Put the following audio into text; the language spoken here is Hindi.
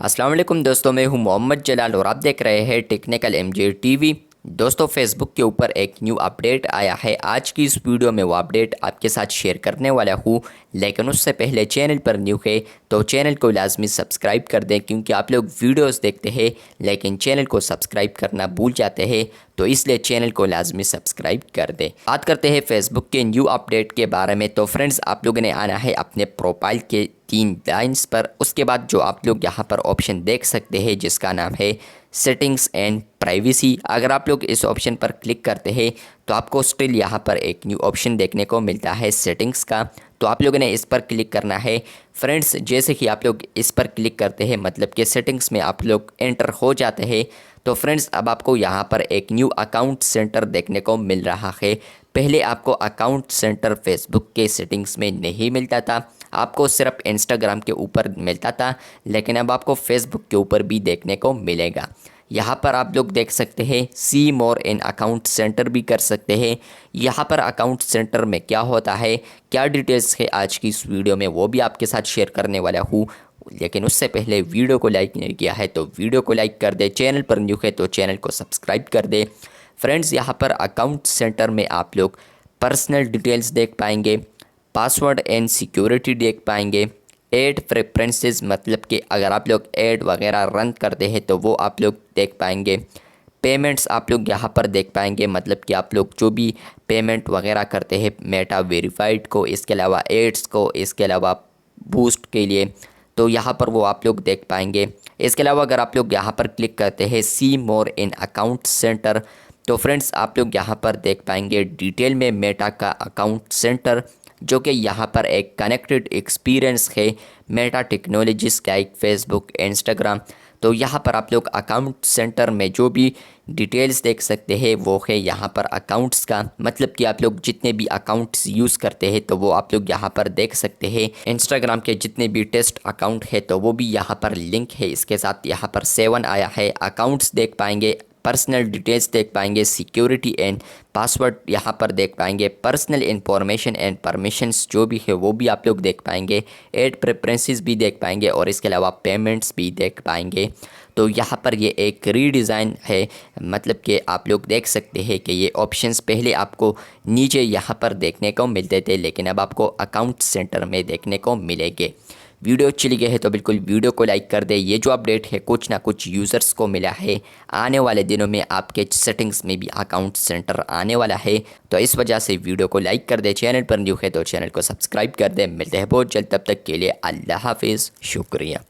अस्सलाम वालेकुम दोस्तों, मैं हूं मोहम्मद जलाल और आप देख रहे हैं टेक्निकल एमजे टीवी। दोस्तों, फेसबुक के ऊपर एक न्यू अपडेट आया है। आज की इस वीडियो में वो अपडेट आपके साथ शेयर करने वाला हूं, लेकिन उससे पहले चैनल पर न्यू है तो चैनल को लाजमी सब्सक्राइब कर दें, क्योंकि आप लोग वीडियोस देखते हैं लेकिन चैनल को सब्सक्राइब करना भूल जाते हैं, तो इसलिए चैनल को लाजमी सब्सक्राइब कर दें। बात करते हैं फेसबुक के न्यू अपडेट के बारे में। तो फ्रेंड्स, आप लोगों ने आना है अपने प्रोफाइल के 3 लाइन्स पर। उसके बाद जो आप लोग यहाँ पर ऑप्शन देख सकते हैं जिसका नाम है सेटिंग्स एंड प्राइवेसी। अगर आप लोग इस ऑप्शन पर क्लिक करते हैं तो आपको स्टिल यहाँ पर एक न्यू ऑप्शन देखने को मिलता है सेटिंग्स का। तो आप लोगों ने इस पर क्लिक करना है। फ्रेंड्स, जैसे कि आप लोग इस पर क्लिक करते हैं मतलब कि सेटिंग्स में आप लोग एंटर हो जाते हैं, तो फ्रेंड्स अब आपको यहाँ पर एक न्यू अकाउंट सेंटर देखने को मिल रहा है। पहले आपको अकाउंट सेंटर फेसबुक के सेटिंग्स में नहीं मिलता था, आपको सिर्फ इंस्टाग्राम के ऊपर मिलता था, लेकिन अब आपको फेसबुक के ऊपर भी देखने को मिलेगा। यहाँ पर आप लोग देख सकते हैं सी मोर इन अकाउंट सेंटर भी कर सकते हैं। यहाँ पर अकाउंट सेंटर में क्या होता है, क्या डिटेल्स है आज की इस वीडियो में, वो भी आपके साथ शेयर करने वाला हूँ। लेकिन उससे पहले वीडियो को लाइक नहीं किया है तो वीडियो को लाइक कर दे, चैनल पर न्यू है तो चैनल को सब्सक्राइब कर दे। फ्रेंड्स, यहाँ पर अकाउंट सेंटर में आप लोग पर्सनल डिटेल्स देख पाएंगे, पासवर्ड एंड सिक्योरिटी देख पाएंगे, ऐड प्रेफरेंसेस मतलब कि अगर आप लोग ऐड वगैरह रन करते हैं तो वो आप लोग देख पाएंगे। पेमेंट्स आप लोग यहाँ पर देख पाएंगे, मतलब कि आप लोग जो भी पेमेंट वगैरह करते हैं मेटा वेरीफाइड को, इसके अलावा एड्स को, इसके अलावा बूस्ट के लिए, तो यहाँ पर वो आप लोग देख पाएंगे। इसके अलावा अगर आप लोग यहाँ पर क्लिक करते हैं सी मोर इन अकाउंट सेंटर, तो फ्रेंड्स आप लोग यहाँ पर देख पाएंगे डिटेल में मेटा का अकाउंट सेंटर, जो कि यहाँ पर एक कनेक्टेड एक्सपीरियंस है मेटा टेक्नोलॉजीज का एक फेसबुक इंस्टाग्राम। तो यहाँ पर आप लोग अकाउंट सेंटर में जो भी डिटेल्स देख सकते हैं वो है यहाँ पर अकाउंट्स का, मतलब कि आप लोग जितने भी अकाउंट्स यूज़ करते हैं तो वो आप लोग यहाँ पर देख सकते हैं। इंस्टाग्राम के जितने भी टेस्ट अकाउंट है तो वो भी यहाँ पर लिंक है, इसके साथ यहाँ पर 7 आया है। अकाउंट्स देख पाएंगे, पर्सनल डिटेल्स देख पाएंगे, सिक्योरिटी एंड पासवर्ड यहाँ पर देख पाएंगे, पर्सनल इंफॉर्मेशन एंड परमिशंस जो भी है वो भी आप लोग देख पाएंगे, ऐड प्रेफरेंसेस भी देख पाएंगे और इसके अलावा पेमेंट्स भी देख पाएंगे। तो यहाँ पर ये एक रीडिज़ाइन है, मतलब कि आप लोग देख सकते हैं कि ये ऑप्शंस पहले आपको नीचे यहाँ पर देखने को मिलते थे, लेकिन अब आपको अकाउंट सेंटर में देखने को मिलेंगे। वीडियो अच्छी लगी है तो बिल्कुल वीडियो को लाइक कर दे। ये जो अपडेट है कुछ ना कुछ यूज़र्स को मिला है, आने वाले दिनों में आपके सेटिंग्स में भी अकाउंट सेंटर आने वाला है, तो इस वजह से वीडियो को लाइक कर दे। चैनल पर न्यू है तो चैनल को सब्सक्राइब कर दे। मिलते हैं बहुत जल्द, तब तक के लिए अल्लाह हाफिज़, शुक्रिया।